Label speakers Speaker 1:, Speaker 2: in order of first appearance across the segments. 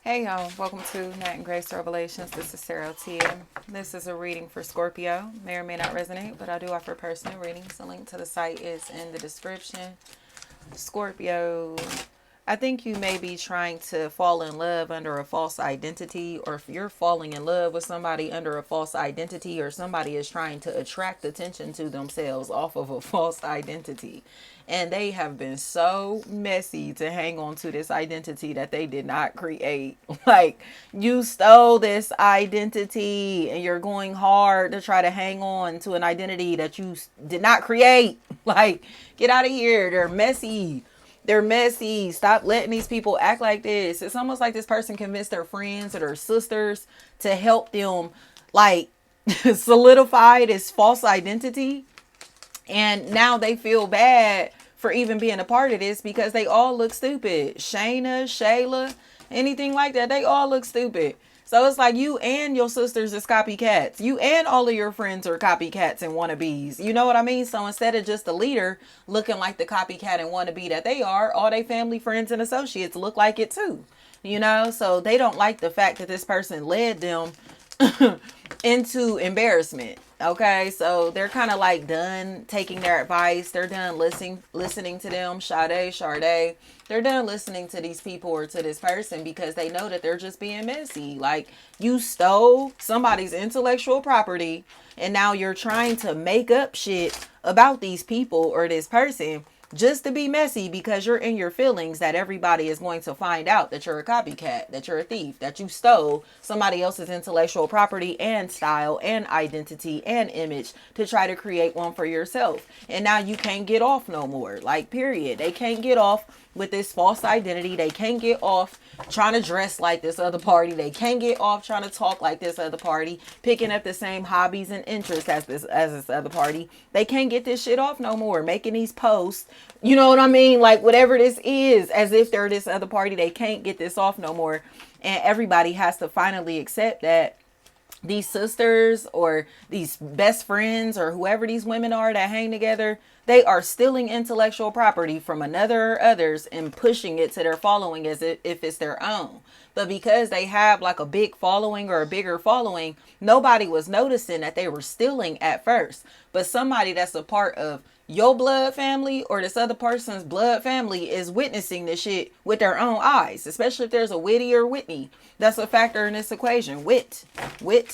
Speaker 1: Hey y'all, welcome to Nat and Grace Revelations. This is Sarah Tia. This is a reading for Scorpio. May or may not resonate, but I do offer personal readings. The link to the site is in the description. Scorpio, I think you may be trying to fall in love under a false identity, or if you're falling in love with somebody under a false identity, or somebody is trying to attract attention to themselves off of a false identity. And they have been so messy to hang on to this identity that they did not create. Like, you stole this identity and you're going hard to try to hang on to an identity that you did not create. Like, get out of here. They're messy. They're messy. Stop letting these people act like this. It's almost like this person convinced their friends or their sisters to help them, like, solidify this false identity. And now they feel bad for even being a part of this because they all look stupid. Shayna, Shayla, anything like that, they all look stupid. So it's like you and your sisters is copycats. You and all of your friends are copycats and wannabes. You know what I mean? So instead of just the leader looking like the copycat and wannabe that they are, all their family, friends, and associates look like it too. You know? So they don't like the fact that this person led them into embarrassment. Okay, so they're kind of like done taking their advice. They're done listening to them. Sade. They're done listening to these people or to this person because they know that they're just being messy. Like, you stole somebody's intellectual property and now you're trying to make up shit about these people or this person just to be messy because you're in your feelings that everybody is going to find out that you're a copycat, that you're a thief, that you stole somebody else's intellectual property and style and identity and image to try to create one for yourself. And now you can't get off no more. Like, period. They can't get off with this false identity. They can't get off trying to dress like this other party. They can't get off trying to talk like this other party, picking up the same hobbies and interests as this other party. They can't get this shit off no more. Making these posts, you know what I mean? Like, whatever this is, as if they're this other party, they can't get this off no more. And everybody has to finally accept that these sisters or these best friends or whoever these women are that hang together, they are stealing intellectual property from another or others and pushing it to their following as if it's their own. But because they have like a big following or a bigger following, nobody was noticing that they were stealing at first. But somebody that's a part of your blood family or this other person's blood family is witnessing this shit with their own eyes, especially if there's a Whitty or Whitney. That's a factor in this equation. Wit,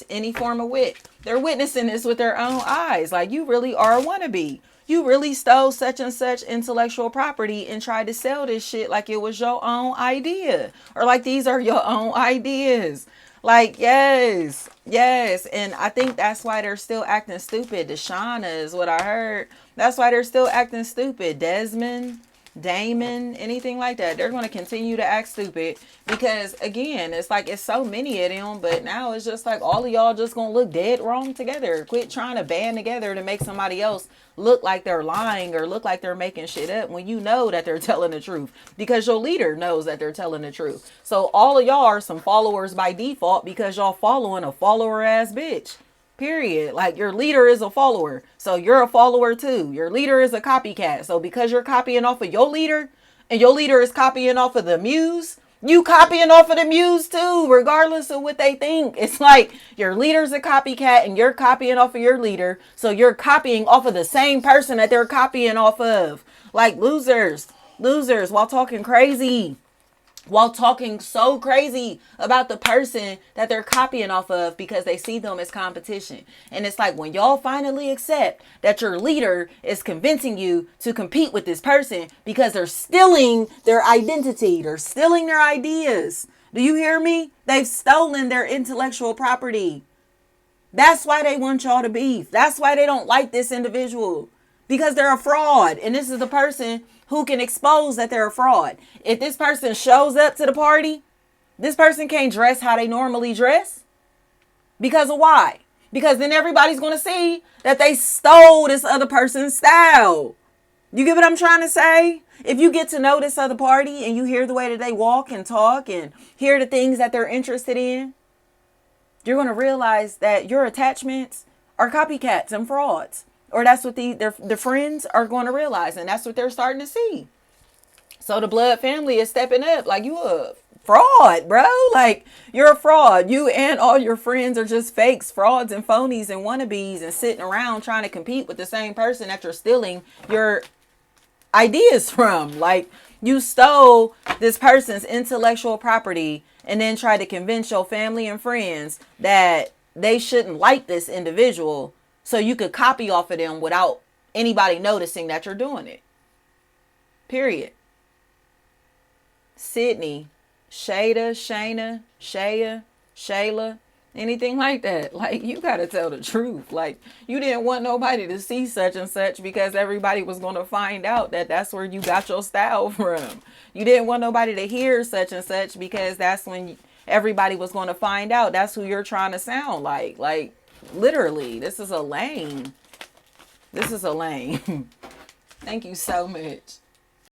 Speaker 1: any form of wit. They're witnessing this with their own eyes. Like, you really are a wannabe. You really stole such and such intellectual property and tried to sell this shit like it was your own idea. Or like these are your own ideas. Like, yes. And I think that's why they're still acting stupid. Deshauna is what I heard. That's why they're still acting stupid. Desmond, Damon, anything like that. They're going to continue to act stupid because, again, it's like it's so many of them, but now it's just like all of y'all just going to look dead wrong together. Quit trying to band together to make somebody else look like they're lying or look like they're making shit up when you know that they're telling the truth because your leader knows that they're telling the truth. So all of y'all are some followers by default because y'all following a follower ass bitch. Period. Like, your leader is a follower. So you're a follower too. Your leader is a copycat. So because you're copying off of your leader and your leader is copying off of the muse, you copying off of the muse too, regardless of what they think. It's like your leader's a copycat and you're copying off of your leader. So you're copying off of the same person that they're copying off of. Like, losers while talking crazy. While talking so crazy about the person that they're copying off of because they see them as competition. And it's like, when y'all finally accept that your leader is convincing you to compete with this person because they're stealing their identity, they're stealing their ideas. Do you hear me? They've stolen their intellectual property. That's why they want y'all to beef. That's why they don't like this individual, because they're a fraud. And this is the person who can expose that they're a fraud. If this person shows up to the party, this person can't dress how they normally dress. Because of why? Because then everybody's going to see that they stole this other person's style. You get what I'm trying to say? If you get to know this other party and you hear the way that they walk and talk and hear the things that they're interested in, you're going to realize that your attachments are copycats and frauds. Or that's what the friends are going to realize. And that's what they're starting to see. So the blood family is stepping up. Like, you a fraud, bro. Like, you're a fraud. You and all your friends are just fakes, frauds and phonies and wannabes, and sitting around trying to compete with the same person that you're stealing your ideas from. Like, you stole this person's intellectual property and then tried to convince your family and friends that they shouldn't like this individual so you could copy off of them without anybody noticing that you're doing it. Period. Sydney, Shada, Shayna, Shaya, Shayla, anything like that. Like, you got to tell the truth. Like, you didn't want nobody to see such and such because everybody was going to find out that that's where you got your style from. You didn't want nobody to hear such and such because that's when everybody was going to find out that's who you're trying to sound like. Like, literally, this is a lame. This is a lame. Thank you so much.